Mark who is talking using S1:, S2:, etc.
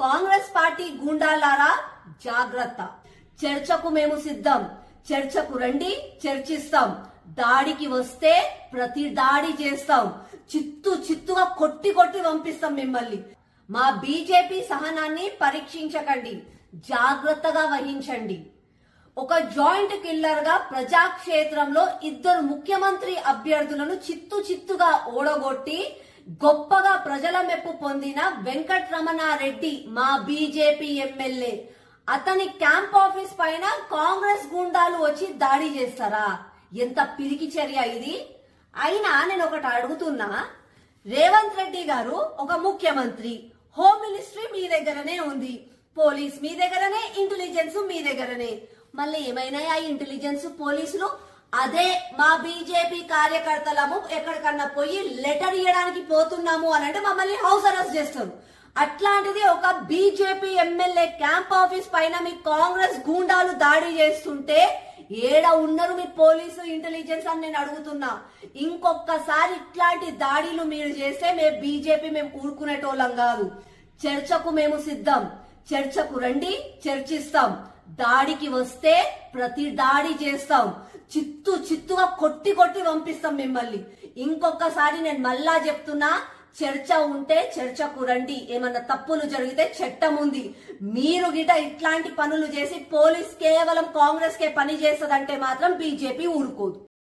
S1: Congress party గూండాలారా జాగ్రత్త. చర్చకు మేము సిద్ధం. చర్చకు రండి, చర్చిస్తాం. దాడికి వస్తే ప్రతి దాడి చేస్తాం. చిత్తుగా కొట్టి పంపిస్తాం మిమ్మల్ని. మా బీజేపీ సహనాన్ని పరీక్షించకండి, జాగ్రత్తగా వహించండి. ఒక జాయింట్ కిల్లర్ గా ప్రజాక్షేత్రంలో ఇద్దరు ముఖ్యమంత్రి అభ్యర్థులను చిత్తుగా ఓడగొట్టి గొప్పగా ప్రజల మెప్పు పొందిన వెంకటరమణారెడ్డి మా బీజేపీ ఎమ్మెల్యే. అతని క్యాంప్ ఆఫీస్ పైన కాంగ్రెస్ గుండాలు వచ్చి దాడి చేస్తారా? ఎంత పిరికి చర్య ఇది! అయినా నేను ఒకటి అడుగుతున్నా, రేవంత్ రెడ్డి గారు ఒక ముఖ్యమంత్రి, హోమ్ మినిస్ట్రీ మీ దగ్గరనే ఉంది, పోలీస్ మీ దగ్గరనే, ఇంటెలిజెన్స్ మీ దగ్గరనే. మళ్ళీ ఏమైనా ఆ ఇంటెలిజెన్స్ పోలీసులు అదే మా బీజేపీ కార్యకర్తలము ఎక్కడికన్నా పోయి లెటర్ ఇవ్వడానికి పోతున్నాము అని అంటే మమ్మల్ని హౌస్ అరెస్ట్ చేస్తారు. అట్లాంటిది ఒక బీజేపీ ఎమ్మెల్యే క్యాంప్ ఆఫీస్ పైన మీ కాంగ్రెస్ గూండాలు దాడి చేస్తుంటే ఏడ ఉన్నారు మీ పోలీసు ఇంటెలిజెన్స్ అని నేను అడుగుతున్నా. ఇంకొకసారి ఇట్లాంటి దాడిలు మీరు చేస్తే మేము ఊరుకునేటోళ్ళం కాదు. చర్చకు మేము సిద్ధం. చర్చకు రండి, చర్చిస్తాం. దాడికి వస్తే ప్రతి దాడి చేస్తాం. చిత్తుగా కొట్టి పంపిస్తాం మిమ్మల్ని. ఇంకొకసారి నేను మళ్ళా చెప్తున్నా, చర్చ ఉంటే చర్చకు రండి. ఏమన్నా తప్పులు జరిగితే చట్టం ఉంది. మీరు గిట ఇట్లాంటి పనులు చేసి పోలీస్ కేవలం కాంగ్రెస్ కే పని చేస్తదంటే మాత్రం బీజేపీ ఊరుకోదు.